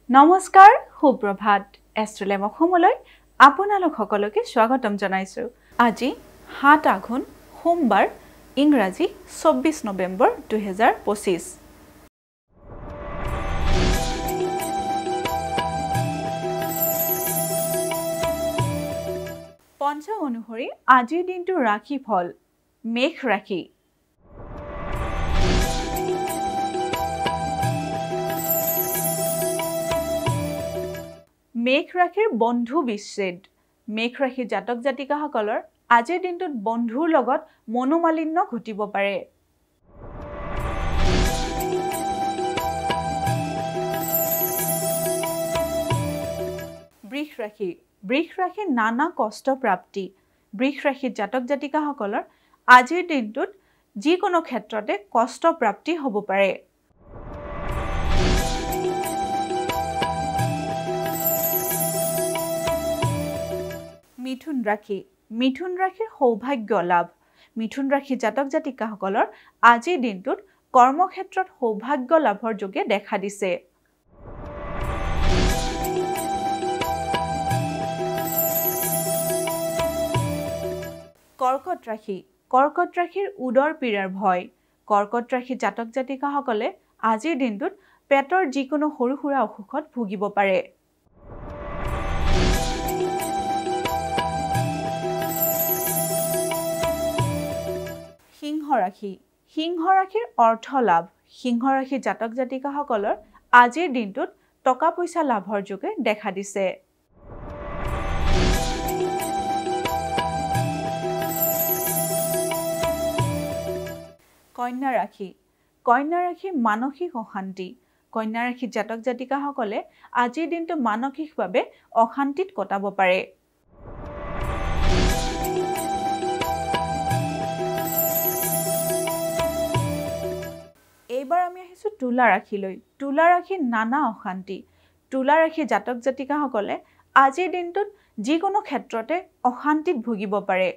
নমস্কাৰ সুপ্ৰভাত এষ্ট্ৰলেম অসমলৈ আপোনালোক সকলোকে স্বাগতম জনাইছো আজি ৭ আঘোণ সোমবাৰ ইংৰাজী ২৪ নৱেম্বৰ ২০২৫ পঞ্চাং অনুসৰি আজিৰ দিনটো ৰাশি ফল মেঘ ৰাশি মেঘ ৰাশিৰ বন্ধু বিচ্ছেদ মেঘ ৰাশিৰ জাতক জাতিকাসকলৰ আজিৰ দিনটোত বন্ধুৰ লগত মনোমালিন্য ঘটিব পাৰে বৃষ ৰাশিৰ নানা কষ্ট প্ৰাপ্তি বৃষ ৰাশিৰ জাতক জাতিকাসকলৰ আজিৰ দিনটোত যিকোনো ক্ষেত্ৰতে কষ্ট প্ৰাপ্তি হ'ব পাৰে মিথুন ৰাশিৰ সৌভাগ্য লাভ মিথুন ৰাশিৰ জাতক জাতিকাসকলৰ আজিৰ দিনটোত কৰ্মক্ষেত্ৰত সৌভাগ্য লাভৰ যোগে দেখা দিছে কৰ্কট ৰাশিৰ উদৰ পীড়াৰ ভয় কৰ্কট ৰাশিৰ জাতক জাতিকাসকলে আজিৰ দিনটোত পেটৰ যিকোনো সৰু সুৰা অসুখত ভুগিব পাৰে সিংহ ৰাশিৰ অৰ্থ লাভ সিংহ ৰাশিৰ জাতক জাতিকাসকলৰ আজিৰ দিনটোত টকা পইচা লাভৰ যোগে দেখা দিছে কন্যা ৰাশি মানসিক অশান্তি কন্যা ৰাশিৰ জাতক জাতিকাসকলে আজিৰ দিনটো মানসিকভাৱে অশান্তিত কটাব পাৰে এইবাৰ আমি আহিছো তুলা ৰাশিলৈ তুলা ৰাশিৰ নানা অশান্তি তুলা ৰাশিৰ জাতক জাতিকাসকলে আজিৰ দিনটোত যিকোনো ক্ষেত্ৰতে অশান্তিত ভুগিব পাৰে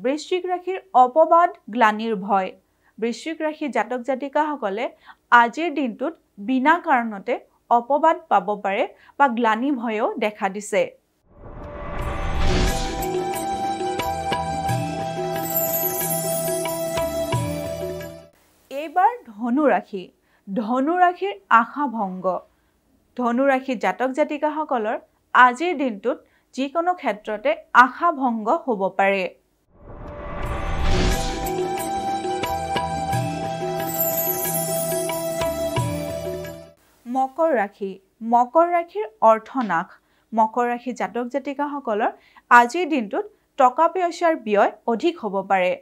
বৃশ্চিক ৰাশিৰ অপবাদ গ্লানিৰ ভয় বৃশ্চিক ৰাশিৰ জাতক জাতিকাসকলে আজিৰ দিনটোত বিনা কাৰণতে অপবাদ পাব পাৰে বা গ্লানি ভয়ও দেখা দিছে এইবাৰ ধনু ৰাশিৰ আশা ভংগ ধনু ৰাশিৰ জাতক জাতিকাসকলৰ আজিৰ দিনটোত যিকোনো ক্ষেত্ৰতে আশা ভংগ হ'ব পাৰে মকৰ ৰাশিৰ অৰ্থনাশ মকৰ ৰাশিৰ জাতক জাতিকাসকলৰ আজিৰ দিনটোত টকা পইচাৰ ব্যয় অধিক হ'ব পাৰে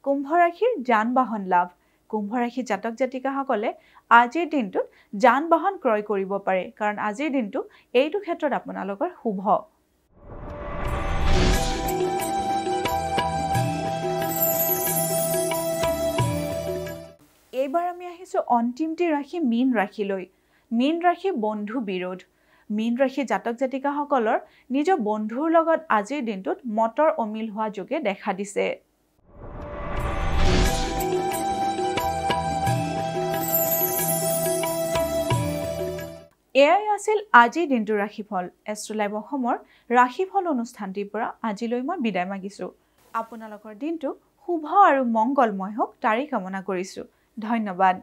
কুম্ভ ৰাশিৰ যান বাহন লাভ কুম্ভ ৰাশিৰ জাতক জাতিকাসকলে আজিৰ দিনটোত যান বাহন ক্ৰয় কৰিব পাৰে কাৰণ আজিৰ দিনটো এইটো ক্ষেত্ৰত আপোনালোকৰ শুভ এইবাৰ আমি আহিছো অন্তিমটি ৰাশি মীন ৰাশিলৈ মীন ৰাশি বন্ধু বিৰোধ মীন ৰাশিৰ জাতক জাতিকাসকলৰ নিজৰ বন্ধুৰ লগত আজিৰ দিনটোত মতৰ অমিল হোৱা যোগে দেখা দিছে এয়াই আছিল আজিৰ দিনটোৰ ৰাশিফল এষ্ট্ৰলাইভ অসমৰ ৰাশিফল অনুষ্ঠানটিৰ পৰা আজিলৈ মই বিদায় মাগিছো আপোনালোকৰ দিনটো শুভ আৰু মংগলময় হওক তাৰেই কামনা কৰিছো ধন্যবাদ